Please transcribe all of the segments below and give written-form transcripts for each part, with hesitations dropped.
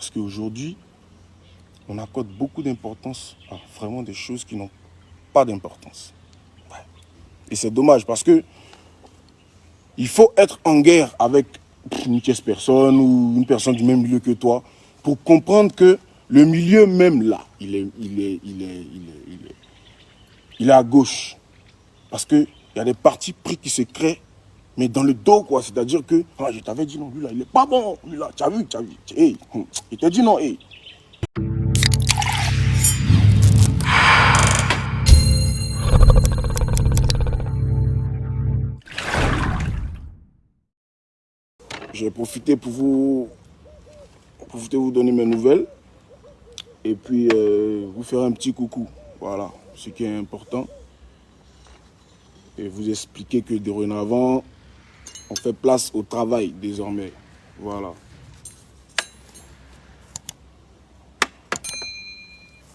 Parce qu'aujourd'hui, on accorde beaucoup d'importance à vraiment des choses qui n'ont pas d'importance. Ouais. Et c'est dommage parce que il faut être en guerre avec une tierce personne ou une personne du même milieu que toi pour comprendre que le milieu même là, il est à gauche. Parce qu'il y a des partis pris qui se créent, mais dans le dos, quoi. C'est-à-dire que, ah, je t'avais dit non, lui là, il est pas bon. Lui là, tu as vu. Hey, il t'a dit non, hey. J'ai profité pour vous donner mes nouvelles et puis vous faire un petit coucou. Voilà, ce qui est important. Et vous expliquer que dorénavant, on fait place au travail désormais. Voilà.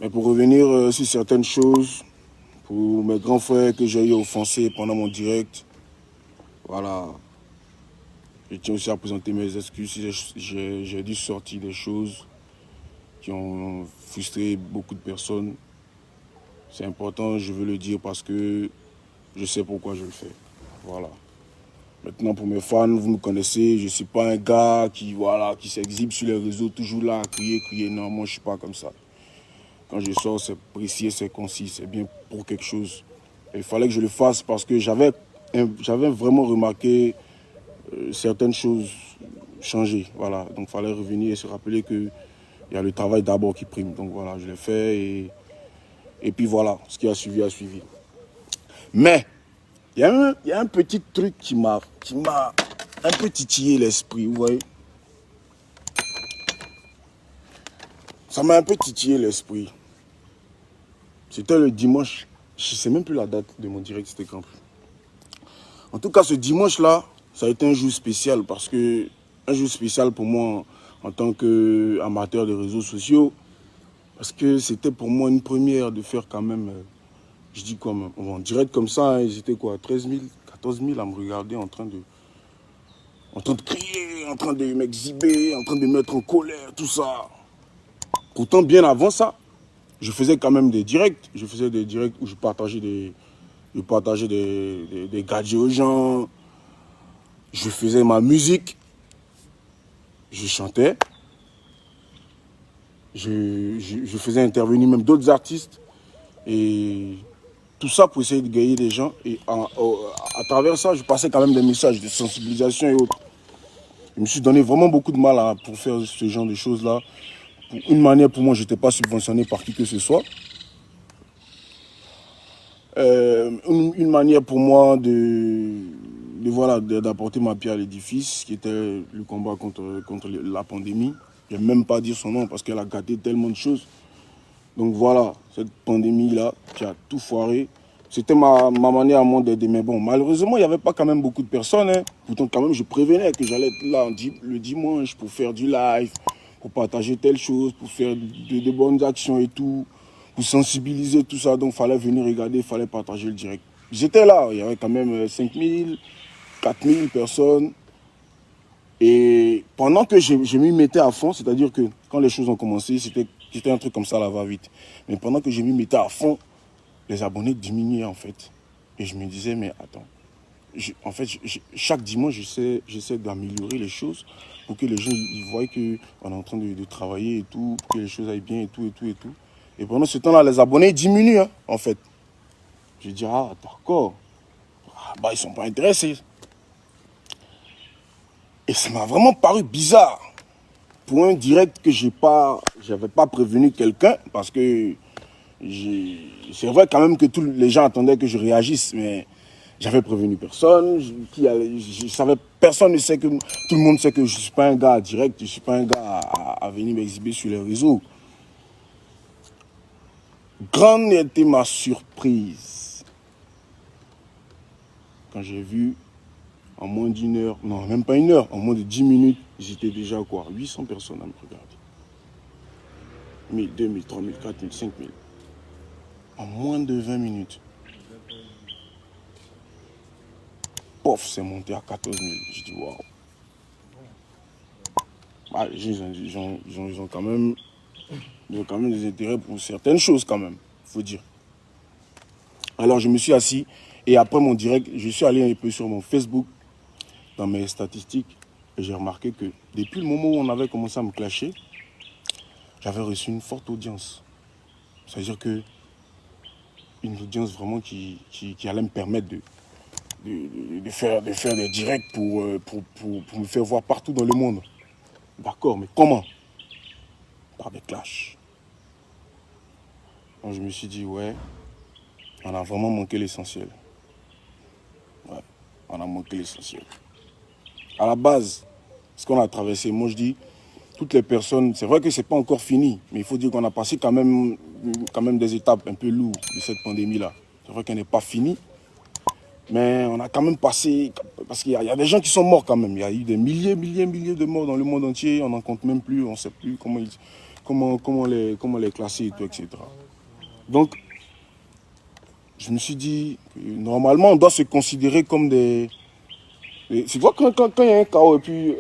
Mais pour revenir sur certaines choses, pour mes grands frères que j'ai eu offensés pendant mon direct, voilà. Je tiens aussi à présenter mes excuses si j'ai dû sortir des choses qui ont frustré beaucoup de personnes. C'est important, je veux le dire parce que je sais pourquoi je le fais. Voilà. Maintenant, pour mes fans, vous me connaissez, je ne suis pas un gars qui s'exhibe sur les réseaux, toujours là à crier. Non, moi, je ne suis pas comme ça. Quand je sors, c'est précis, c'est concis, c'est bien pour quelque chose. Et il fallait que je le fasse parce que j'avais vraiment remarqué certaines choses changer. Voilà. Donc, il fallait revenir et se rappeler qu'il y a le travail d'abord qui prime. Donc, voilà, je l'ai fait et puis voilà, ce qui a suivi a suivi. Mais, il y a un petit truc qui m'a un peu titillé l'esprit, vous voyez. Ça m'a un peu titillé l'esprit. C'était le dimanche, je ne sais même plus la date de mon direct, c'était quand. En tout cas, ce dimanche-là, ça a été un jour spécial parce que, un jour spécial pour moi en tant qu'amateur de réseaux sociaux, parce que c'était pour moi une première de faire quand même, je dis quoi, en direct comme ça, hein, ils étaient quoi, 13 000, 14 000 à me regarder en train de crier, en train de m'exhiber, en train de me mettre en colère, tout ça. Pourtant, bien avant ça, je faisais quand même des directs. Je faisais des directs où je partageais des gadgets aux gens. Je faisais ma musique. Je chantais. Je faisais intervenir même d'autres artistes. Et tout ça pour essayer de gagner des gens. Et à travers ça, je passais quand même des messages de sensibilisation et autres. Je me suis donné vraiment beaucoup de mal pour faire ce genre de choses-là. Une manière, pour moi, je n'étais pas subventionné par qui que ce soit. Une manière pour moi voilà, d'apporter ma pierre à l'édifice, qui était le combat contre la pandémie. Je ne vais même pas dire son nom parce qu'elle a gâté tellement de choses. Donc voilà, cette pandémie-là qui a tout foiré. C'était ma manière à moi d'aider. Mais bon, malheureusement, il n'y avait pas quand même beaucoup de personnes. Hein. Pourtant, quand même, je prévenais que j'allais être là le dimanche pour faire du live, pour partager telle chose, pour faire de bonnes actions et tout, pour sensibiliser tout ça. Donc, il fallait venir regarder, il fallait partager le direct. J'étais là, il y avait quand même 5 000, 4 000 personnes. Et pendant que je m'y mettais à fond, c'est-à-dire que quand les choses ont commencé, c'était un truc comme ça, là, va vite. Mais pendant que je m'y mettais à fond, les abonnés diminuaient en fait. Et je me disais, mais attends, chaque dimanche, j'essaie d'améliorer les choses pour que les gens ils voient qu'on est en train de travailler et tout, pour que les choses aillent bien et tout. Et pendant ce temps-là, les abonnés diminuent, hein, en fait. Je dis, ah, d'accord. Ah, bah, ils sont pas intéressés. Et ça m'a vraiment paru bizarre. Pour un direct que j'avais pas prévenu quelqu'un, parce que c'est vrai quand même que tous les gens attendaient que je réagisse, mais j'avais prévenu personne. Personne ne sait que tout le monde sait que je suis pas un gars à direct, je suis pas un gars à venir m'exhiber sur les réseaux. Grande était ma surprise quand j'ai vu en moins d'une heure, non même pas une heure, en moins de 10 minutes, j'étais déjà quoi, 800 personnes à me regarder. 1000, 2000, 3000, 4000, 5000. En moins de 20 minutes. Pof, c'est monté à 14 000. Je dis waouh. bah, ils ont quand même des intérêts pour certaines choses quand même, il faut dire. Alors je me suis assis et après mon direct, je suis allé un peu sur mon Facebook, dans mes statistiques, et j'ai remarqué que depuis le moment où on avait commencé à me clasher, j'avais reçu une forte audience. C'est-à-dire que une audience vraiment qui allait me permettre de faire des directs pour me faire voir partout dans le monde. D'accord, mais comment? Par des clashs. Donc je me suis dit, ouais, on a vraiment manqué l'essentiel. Ouais, on a manqué l'essentiel. À la base, ce qu'on a traversé, moi je dis, toutes les personnes, c'est vrai que c'est pas encore fini, mais il faut dire qu'on a passé quand même des étapes un peu lourdes de cette pandémie-là. C'est vrai qu'elle n'est pas finie, mais on a quand même passé, parce qu'il y a des gens qui sont morts quand même. Il y a eu des milliers de morts dans le monde entier, on n'en compte même plus, on ne sait plus comment les classer et tout, etc. Donc, je me suis dit, normalement, on doit se considérer comme des... C'est quoi quand il y a un chaos et puis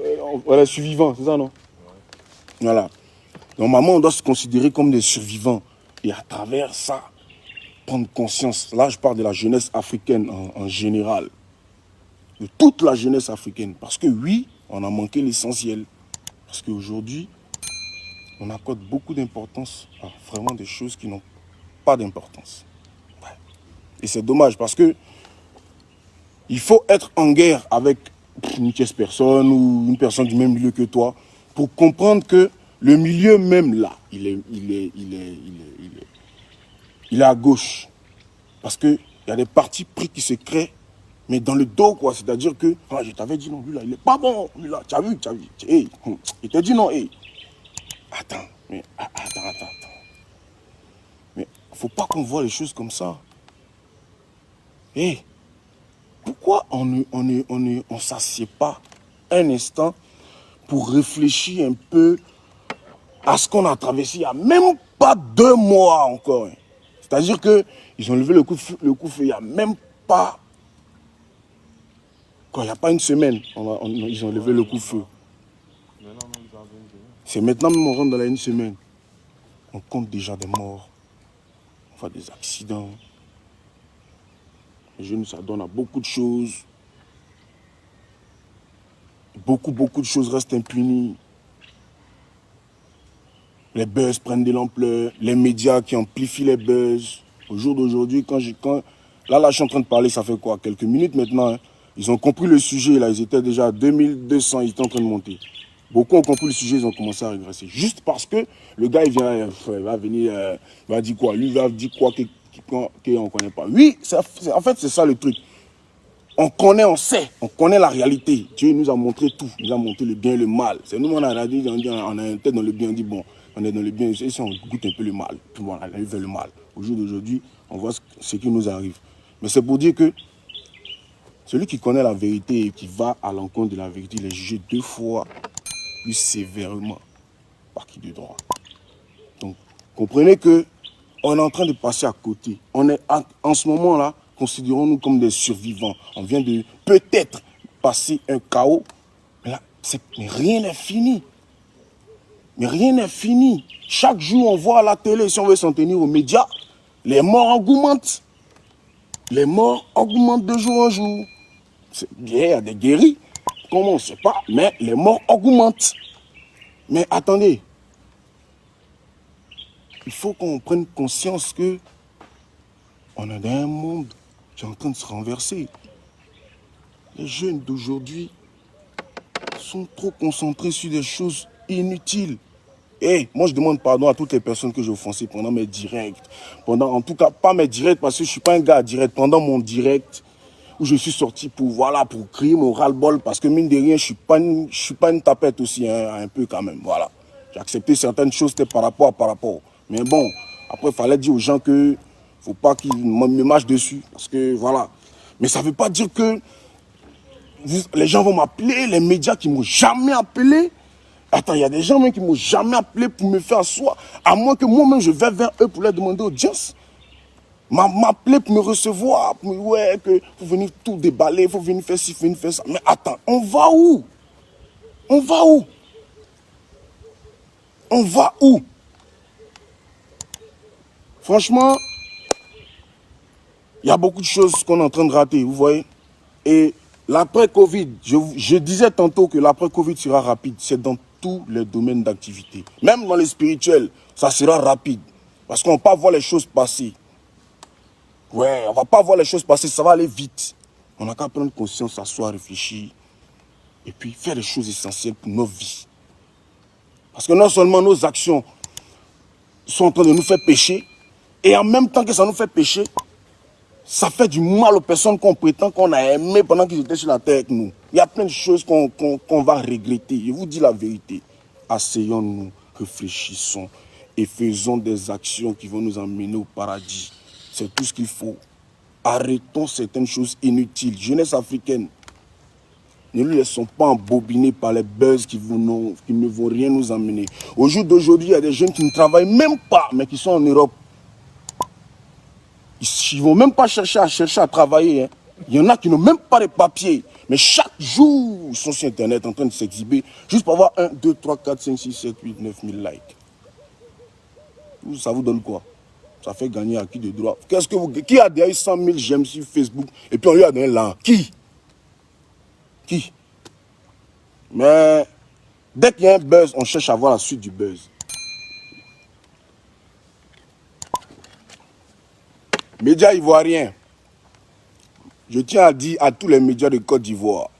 on est survivant, c'est ça, non? Voilà. Normalement, on doit se considérer comme des survivants. Et à travers ça, prendre conscience. Là, je parle de la jeunesse africaine en général. De toute la jeunesse africaine. Parce que oui, on a manqué l'essentiel. Parce qu'aujourd'hui, on accorde beaucoup d'importance à vraiment des choses qui n'ont pas d'importance. Ouais. Et c'est dommage parce que il faut être en guerre avec une tierce personne ou une personne du même milieu que toi pour comprendre que le milieu même là, il est à gauche. Parce qu'il y a des partis pris qui se créent, mais dans le dos, quoi. C'est-à-dire que, ah, je t'avais dit non, lui là, il est pas bon. Lui là, tu as vu. Hey, il t'a dit non, hey. Attends. Mais faut pas qu'on voit les choses comme ça. Hey, pourquoi on s'assied pas un instant pour réfléchir un peu à ce qu'on a traversé il n'y a même pas 2 mois encore. Hein. C'est-à-dire qu'ils ont levé le coup de feu il n'y a même pas... Quoi, il n'y a pas une semaine, ils ont levé le coup de feu. C'est maintenant même on rentre dans la une semaine. On compte déjà des morts. On voit des accidents. Les jeunes s'adonnent à beaucoup de choses. Beaucoup de choses restent impunies. Les buzz prennent de l'ampleur. Les médias qui amplifient les buzz. Au jour d'aujourd'hui, là, je suis en train de parler, ça fait quoi? Quelques minutes maintenant. Hein. Ils ont compris le sujet, là. Ils étaient déjà à 2200, ils étaient en train de monter. Beaucoup ont compris le sujet, ils ont commencé à régresser. Juste parce que le gars, il va venir, il va dire quoi? Lui, il va dire quoi qu'on ne connaît pas. Oui, en fait, c'est ça le truc. On connaît, on sait, on connaît la réalité. Dieu nous a montré tout. Il nous a montré le bien et le mal. C'est nous, on a dit, on a une tête dans le bien, on dit, bon, on est dans le bien, et si on goûte un peu le mal, puis voilà, on arrive vers le mal. Au jour d'aujourd'hui, on voit ce qui nous arrive. Mais c'est pour dire que celui qui connaît la vérité et qui va à l'encontre de la vérité, il est jugé 2 fois plus sévèrement par qui de droit. Donc, comprenez que on est en train de passer à côté. On est en ce moment-là, considérons-nous comme des survivants. On vient de peut-être passer un chaos, mais là, mais rien n'est fini. Mais rien n'est fini. Chaque jour, on voit à la télé, si on veut s'en tenir aux médias, les morts augmentent. Les morts augmentent de jour en jour. Il y a des guéris, comment on ne sait pas, mais les morts augmentent. Mais attendez, il faut qu'on prenne conscience que on est dans un monde qui est en train de se renverser. Les jeunes d'aujourd'hui sont trop concentrés sur des choses inutiles. Et moi, je demande pardon à toutes les personnes que j'ai offensées pendant mes directs. En tout cas, pas mes directs, parce que je ne suis pas un gars direct. Pendant mon direct, où je suis sorti pour crier mon ras-le-bol, parce que mine de rien, je suis pas une tapette aussi, hein, un peu quand même. Voilà. J'ai accepté certaines choses, c'était par rapport. Mais bon, après, il fallait dire aux gens que faut pas qu'ils me mâchent dessus. Parce que voilà. Mais ça ne veut pas dire que les gens vont m'appeler, les médias qui ne m'ont jamais appelé. Attends, il y a des gens même qui ne m'ont jamais appelé pour me faire asseoir. À moins que moi-même, je vais vers eux pour leur demander audience. M'appeler pour me recevoir. Pour me dire, ouais, que faut venir tout déballer, faut venir faire ci, faut venir faire ça. Mais attends, on va où? On va où? On va où? Franchement, il y a beaucoup de choses qu'on est en train de rater, vous voyez. Et l'après-Covid, je disais tantôt que l'après-Covid sera rapide. C'est dans tous les domaines d'activité. Même dans les spirituels, ça sera rapide. Parce qu'on ne va pas voir les choses passer. Ouais, on ne va pas voir les choses passer, ça va aller vite. On n'a qu'à prendre conscience, s'asseoir, réfléchir. Et puis faire les choses essentielles pour nos vies. Parce que non seulement nos actions sont en train de nous faire pécher, et en même temps que ça nous fait pécher, ça fait du mal aux personnes qu'on prétend qu'on a aimées pendant qu'ils étaient sur la terre avec nous. Il y a plein de choses qu'on va regretter. Je vous dis la vérité. Asseyons-nous, réfléchissons et faisons des actions qui vont nous emmener au paradis. C'est tout ce qu'il faut. Arrêtons certaines choses inutiles. Jeunesse africaine, ne nous laissons pas embobiner par les buzz qui ne vont rien nous emmener. Au jour d'aujourd'hui, il y a des jeunes qui ne travaillent même pas, mais qui sont en Europe. Ils ne vont même pas chercher à travailler. Hein. Il y en a qui n'ont même pas de papiers. Mais chaque jour, ils sont sur Internet en train de s'exhiber juste pour avoir 1, 2, 3, 4, 5, 6, 7, 8, 9 000 likes. Ça vous donne quoi? Ça fait gagner à qui de droit? Qui a déjà eu 100 000 j'aime sur Facebook et puis on lui a donné là? Qui? Mais dès qu'il y a un buzz, on cherche à voir la suite du buzz. Médias ivoiriens. Je tiens à dire à tous les médias de Côte d'Ivoire.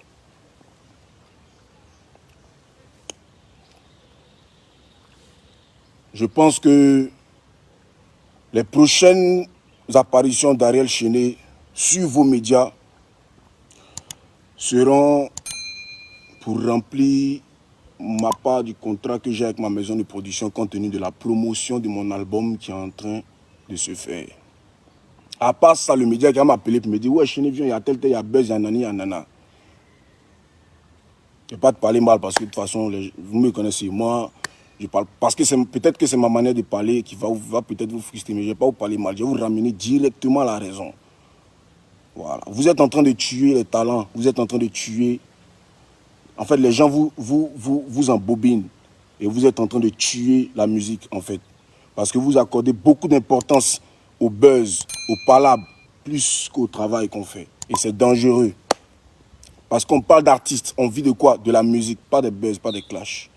Je pense que les prochaines apparitions d'Ariel Chéné sur vos médias seront pour remplir ma part du contrat que j'ai avec ma maison de production compte tenu de la promotion de mon album qui est en train de se faire. À part ça, le média qui va m'appeler pour me dire « Ouais, Chéné, viens, il y a tel, il y a buzz, il y a nani, il y a nana. » Je ne vais pas te parler mal parce que de toute façon, vous me connaissez. Moi, je parle parce que peut-être que c'est ma manière de parler qui va peut-être vous frustrer, mais je ne vais pas vous parler mal. Je vais vous ramener directement à la raison. Voilà. Vous êtes en train de tuer les talents. Vous êtes en train de tuer... En fait, les gens vous embobinent. Et vous êtes en train de tuer la musique, en fait. Parce que vous accordez beaucoup d'importance au buzz, au palabre, plus qu'au travail qu'on fait. Et c'est dangereux. Parce qu'on parle d'artistes, on vit de quoi? De la musique, pas des buzz, pas des clashs.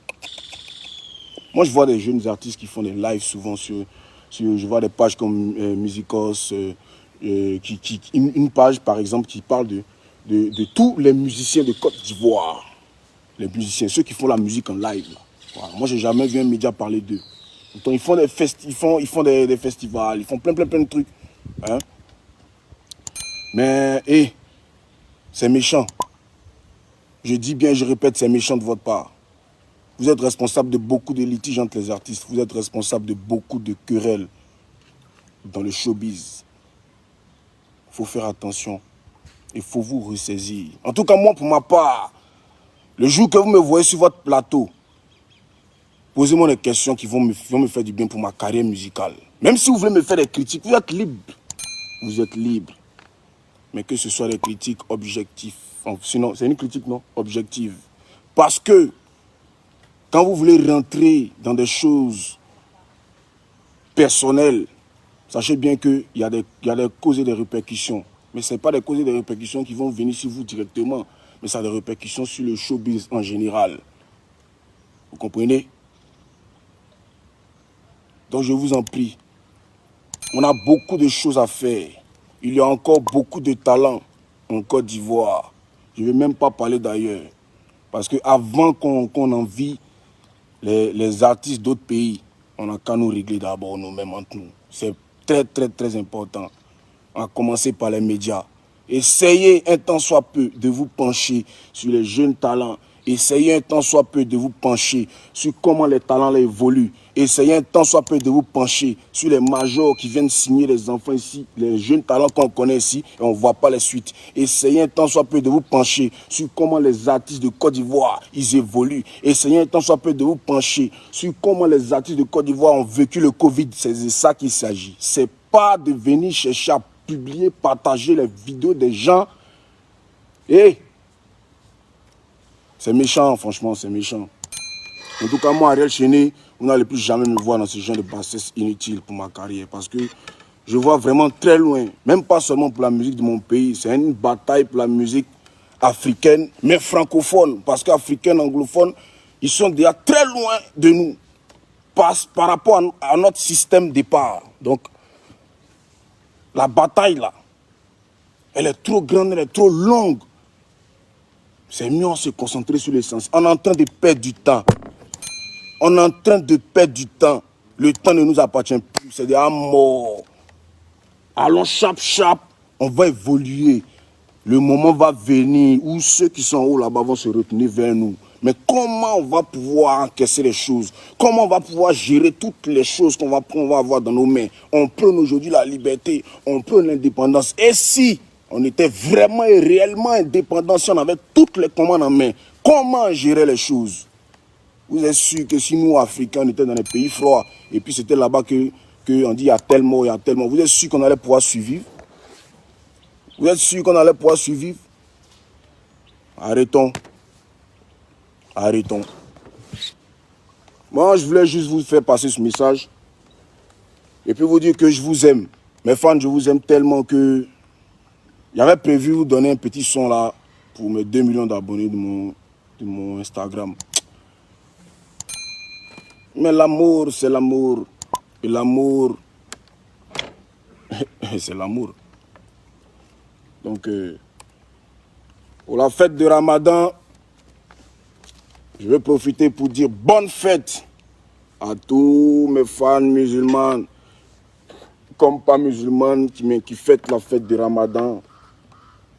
Moi, je vois des jeunes artistes qui font des lives souvent je vois des pages comme Musicos, une page, par exemple, qui parle de tous les musiciens de Côte d'Ivoire. Les musiciens, ceux qui font la musique en live. Voilà. Moi, j'ai jamais vu un média parler d'eux. Pourtant, ils font des festivals, ils font plein de trucs. Hein? Mais, c'est méchant. Je dis bien, je répète, c'est méchant de votre part. Vous êtes responsable de beaucoup de litiges entre les artistes. Vous êtes responsable de beaucoup de querelles dans le showbiz. Il faut faire attention. Il faut vous ressaisir. En tout cas, moi, pour ma part, le jour que vous me voyez sur votre plateau, posez-moi des questions qui vont me faire du bien pour ma carrière musicale. Même si vous voulez me faire des critiques, vous êtes libre. Vous êtes libre. Mais que ce soit des critiques objectives. Sinon, c'est une critique, non? Objective. Parce que, quand vous voulez rentrer dans des choses personnelles, sachez bien qu'il y a des causes et des répercussions. Mais ce n'est pas des causes et des répercussions qui vont venir sur vous directement, mais ça a des répercussions sur le showbiz en général. Vous comprenez? Donc je vous en prie, on a beaucoup de choses à faire. Il y a encore beaucoup de talents en Côte d'Ivoire. Je ne vais même pas parler d'ailleurs. Parce qu'avant qu'on envie les artistes d'autres pays, on n'a qu'à nous régler d'abord nous-mêmes entre nous. C'est très important. À commencer par les médias. Essayez un tant soit peu de vous pencher sur les jeunes talents. Essayez un tant soit peu de vous pencher sur comment les talents là évoluent. Essayez un tant soit peu de vous pencher sur les majors qui viennent signer les enfants ici, les jeunes talents qu'on connaît ici et on ne voit pas les suites. Essayez un tant soit peu de vous pencher sur comment les artistes de Côte d'Ivoire, ils évoluent. Essayez un tant soit peu de vous pencher sur comment les artistes de Côte d'Ivoire ont vécu le Covid. C'est de ça qu'il s'agit. C'est pas de venir chercher à publier, partager les vidéos des gens. C'est méchant, franchement, c'est méchant. En tout cas, moi, Ariel Chéné, vous n'allez plus jamais me voir dans ce genre de bassesse inutile pour ma carrière. Parce que je vois vraiment très loin. Même pas seulement pour la musique de mon pays. C'est une bataille pour la musique africaine, mais francophone. Parce qu'africains, anglophones, ils sont déjà très loin de nous. Par rapport à notre système de départ. Donc, la bataille là, elle est trop grande, elle est trop longue. C'est mieux de se concentrer sur l'essence. On est en train de perdre du temps. On est en train de perdre du temps. Le temps ne nous appartient plus. C'est déjà mort. Allons chap. On va évoluer. Le moment va venir où ceux qui sont en haut là-bas vont se retenir vers nous. Mais comment on va pouvoir encaisser les choses? Comment on va pouvoir gérer toutes les choses qu'on va avoir dans nos mains? On prône aujourd'hui la liberté, on prône l'indépendance. Et si on était vraiment et réellement indépendant, si on avait toutes les commandes en main, comment gérer les choses? Vous êtes sûr que si nous, Africains, on était dans les pays froids, et puis c'était là-bas qu'on dit il y a tel mort, il y a tel mort, vous êtes sûr qu'on allait pouvoir survivre? Vous êtes sûr qu'on allait pouvoir survivre? Arrêtons. Arrêtons. Moi, je voulais juste vous faire passer ce message. Et puis vous dire que je vous aime. Mes fans, je vous aime tellement que... J'avais prévu vous donner un petit son là pour mes 2 millions d'abonnés de mon Instagram. Mais l'amour, c'est l'amour. Et l'amour, c'est l'amour. Donc, pour la fête de Ramadan, je vais profiter pour dire bonne fête à tous mes fans musulmans, comme pas musulmans, qui fêtent la fête de Ramadan.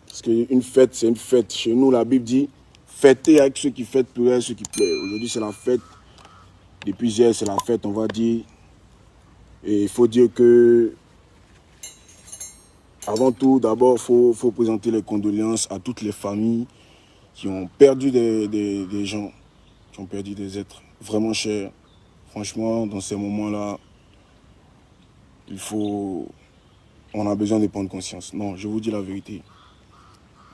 Parce qu'une fête, c'est une fête. Chez nous, la Bible dit, fêtez avec ceux qui fêtent, pleurer avec ceux qui pleurent. Aujourd'hui, c'est la fête. Depuis hier, c'est la fête, on va dire. Et il faut dire que, avant tout, d'abord, il faut présenter les condoléances à toutes les familles qui ont perdu des gens, qui ont perdu des êtres vraiment chers. Franchement, dans ces moments-là, on a besoin de prendre conscience. Non, je vous dis la vérité.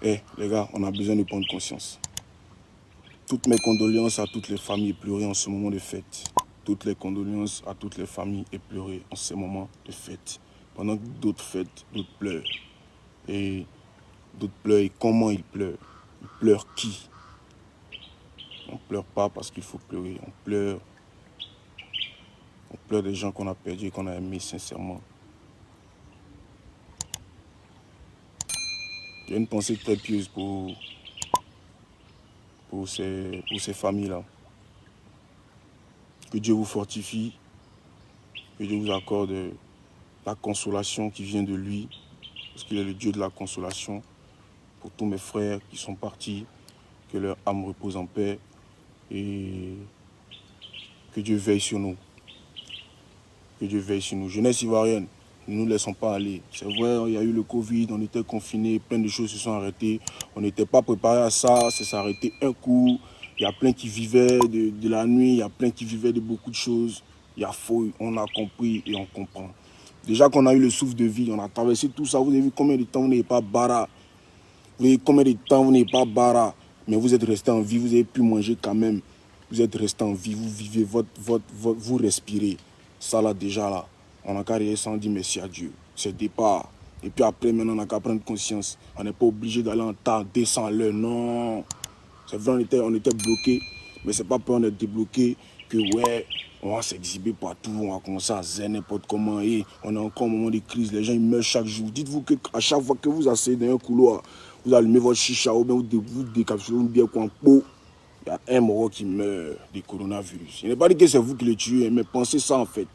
Les gars, on a besoin de prendre conscience. Toutes mes condoléances à toutes les familles pleurées en ce moment de fête. Toutes les condoléances à toutes les familles pleurées en ce moment de fête. Pendant que d'autres fêtent, d'autres pleurent. Et d'autres pleurent. Et comment ils pleurent? Ils pleurent qui? On ne pleure pas parce qu'il faut pleurer. On pleure des gens qu'on a perdus et qu'on a aimés sincèrement. J'ai une pensée très pieuse pour ces familles-là. Que Dieu vous fortifie, que Dieu vous accorde la consolation qui vient de lui, parce qu'il est le Dieu de la consolation. Pour tous mes frères qui sont partis, que leur âme repose en paix et que Dieu veille sur nous. Que Dieu veille sur nous. Jeunesse ivoirienne, ne nous laissons pas aller. C'est vrai, il y a eu le Covid, on était confinés, plein de choses se sont arrêtées. On n'était pas préparé à ça, ça s'est arrêté un coup. Il y a plein qui vivaient de la nuit, il y a plein qui vivaient de beaucoup de choses. Il y a faux, on a compris et on comprend. Déjà qu'on a eu le souffle de vie, on a traversé tout ça. Vous avez vu combien de temps vous n'avez pas bara. Vous avez vu combien de temps vous n'avez pas bara. Mais vous êtes resté en vie, vous avez pu manger quand même. Vous êtes resté en vie, vous vivez, vous respirez. Ça là déjà là, on n'a qu'à rien sans dire merci à Dieu. C'est le départ. Et puis après, maintenant, on n'a qu'à prendre conscience. On n'est pas obligé d'aller en temps, descendre à l'heure, non. C'est vrai, on était bloqué, mais c'est pas pour on est débloqué que ouais, on va s'exhiber partout, on va commencer à zen n'importe comment. Et on est encore au moment de crise, les gens ils meurent chaque jour. Dites-vous qu'à chaque fois que vous asseyez dans un couloir, vous allumez votre chicha ou bien vous décapsulez une bière quoi en pot, il y a un mort qui meurt du coronavirus. Il n'est pas dit que c'est vous qui le tuez, mais pensez ça en fait.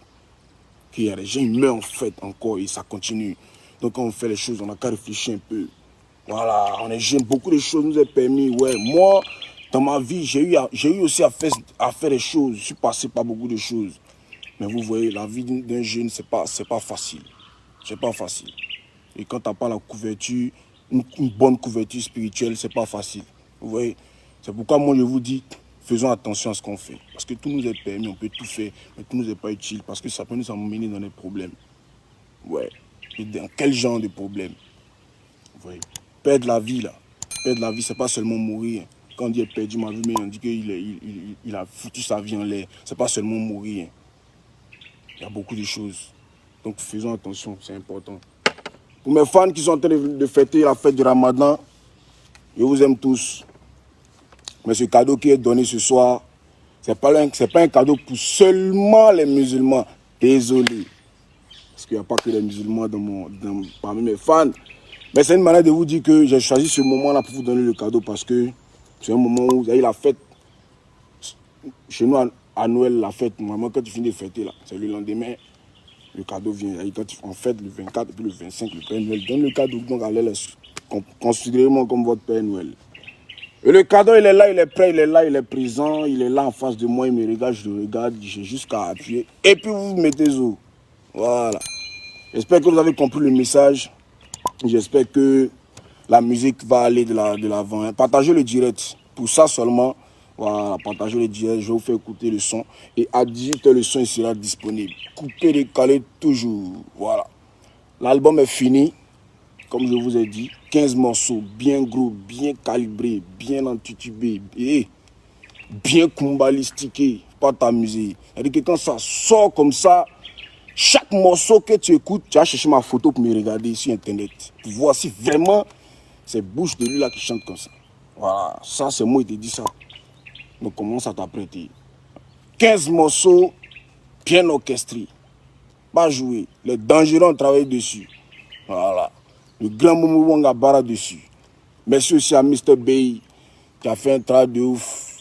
Qu'il y a des gens qui meurent en fait encore et ça continue. Donc quand on fait les choses, on n'a qu'à réfléchir un peu. Voilà, on est jeune, beaucoup de choses nous ont permis. Ouais, moi, dans ma vie, j'ai eu aussi à faire des choses. Je suis passé par beaucoup de choses. Mais vous voyez, la vie d'un jeune, c'est pas facile. C'est pas facile. Et quand tu n'as pas la couverture, une bonne couverture spirituelle, c'est pas facile. Vous voyez, c'est pourquoi moi je vous dis, faisons attention à ce qu'on fait. Parce que tout nous est permis, on peut tout faire, mais tout nous est pas utile. Parce que ça peut nous emmener dans des problèmes. Ouais. Et dans quel genre de problème? Vous voyez. Perdre la vie, là. Perdre la vie, c'est pas seulement mourir. quand on dit perdu ma vie, mais on dit qu'il a foutu sa vie en l'air. C'est pas seulement mourir. Il y a beaucoup de choses. Donc faisons attention, c'est important. Pour mes fans qui sont en train de fêter la fête du Ramadan, je vous aime tous. Mais ce cadeau qui est donné ce soir, ce n'est pas un cadeau pour seulement les musulmans. Désolé. Parce qu'il n'y a pas que les musulmans parmi mes fans. Mais c'est une manière de vous dire que j'ai choisi ce moment-là pour vous donner le cadeau parce que c'est un moment où vous avez la fête. Chez nous, à Noël, la fête, normalement, quand tu finis de fêter, c'est le lendemain, le cadeau vient. Quand on fête le 24 et puis le 25, le Père Noël donne le cadeau. Donc, allez, considérez-moi comme votre Père Noël. Et le cadeau, il est là, il est prêt, il est là, il est présent, il est là en face de moi, il me regarde, je le regarde, j'ai juste qu'à appuyer. Et puis vous mettez zo. Voilà. J'espère que vous avez compris le message. J'espère que la musique va aller de l'avant. Hein. Partagez le direct. Pour ça seulement, voilà, partagez le direct. Je vais vous faire écouter le son. Et à 18h, le son il sera disponible. Coupé, décalé, toujours. Voilà. L'album est fini. Comme je vous ai dit, 15 morceaux, bien gros, bien calibrés, bien entutubés, et bien kumbalistiqués, pas t'amuser. C'est-à-dire que quand ça sort comme ça, chaque morceau que tu écoutes, tu vas chercher ma photo pour me regarder sur Internet. Pour voir si vraiment c'est bouche de lui là qui chante comme ça. Voilà, ça c'est moi qui te dis ça. Donc commence à t'apprêter. 15 morceaux, bien orchestrés. Pas jouer. Les dangereux ont travaillé dessus. Voilà. Le grand Momo Wanga Bara dessus. Merci aussi à Mr. Bay qui a fait un travail de ouf.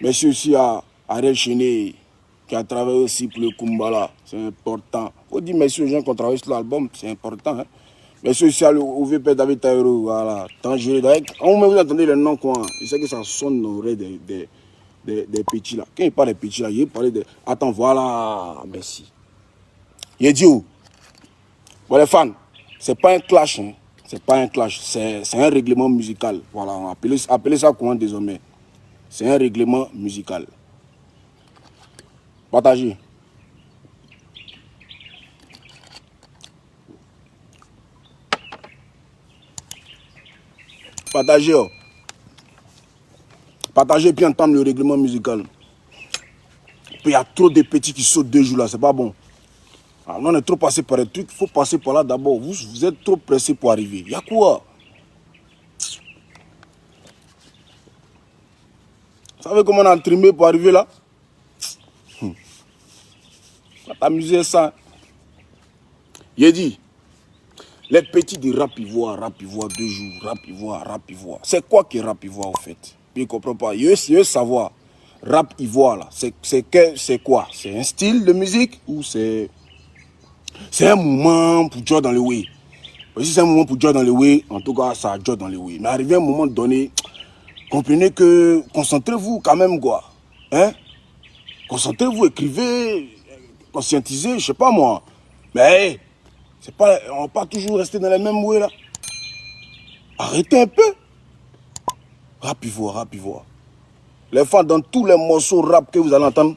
Merci aussi à Ariel Chené qui a travaillé aussi pour le Kumbala. C'est important. Il faut dire merci aux gens qui ont travaillé sur l'album. C'est important. Hein? Merci aussi au VP David Taïro. Voilà. Dangereux. Quand vous entendez le nom, quoi, je sais que ça sonne dans l'oreille des petits là. Quand il parle des petits là, il parle de. Attends, voilà. Merci. Il dit où? Bon, les fans. C'est pas un clash, hein. C'est pas un clash, c'est un règlement musical. Voilà, on appelez ça comment désormais. C'est un règlement musical. Partagez. Partagez. Oh. Partagez puis entendre le règlement musical. Puis il y a trop de petits qui sautent 2 jours là, c'est pas bon. Alors, on est trop passé par les trucs, il faut passer par là d'abord. Vous êtes trop pressé pour arriver. Il y a quoi? Vous savez comment on a trimé pour arriver là? On va t'amuser ça. Il a dit, les petits de rap ivoire 2 jours, rap ivoire. C'est quoi qui est rap ivoire au fait? Ils ne comprennent pas. Ils veulent savoir. Rap ivoire là, c'est quoi? C'est un style de musique ou c'est un mouvement pour jouer dans le way? Si c'est un mouvement pour jouer dans le way, en tout cas ça joue dans le way. Mais arrivé à un moment donné, comprenez que concentrez-vous quand même quoi. Hein? Concentrez-vous, écrivez, conscientisez, je sais pas moi. Mais c'est pas, on va pas toujours rester dans les mêmes way là. Arrêtez un peu. Rap ivoire. Les fans dans tous les morceaux rap que vous allez entendre,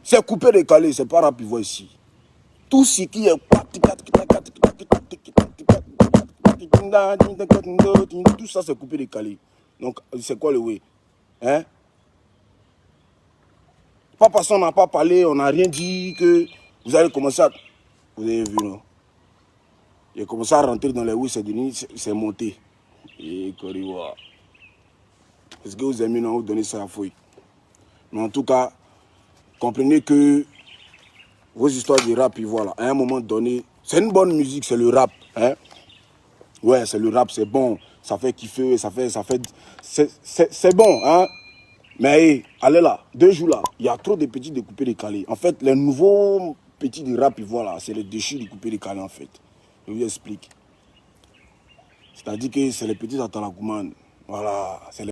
c'est coupé décalé, c'est pas rap ivoire ici. Tout ce qui est tout ça c'est coupé décalé. Donc c'est quoi le way? Hein? Pas parce qu'on n'a pas parlé, on n'a rien dit que vous allez commencer à... Vous avez vu non? Il a commencé à rentrer dans les way, c'est monté. Et Coriwa. Est-ce que vous aimez non vous donner ça à fouille? Mais en tout cas, comprenez que vos histoires de rap, voilà, à un moment donné, c'est une bonne musique, c'est le rap. Hein? Ouais, c'est le rap, c'est bon. Ça fait kiffer, c'est bon. Hein? Mais hey, allez là, 2 jours là, il y a trop de petits découpés décalés. En fait, les nouveaux petits de rap, voilà, c'est les déchus découpés décalés en fait. Je vous explique. C'est-à-dire que c'est les petits Atalagoumane. Voilà, c'est les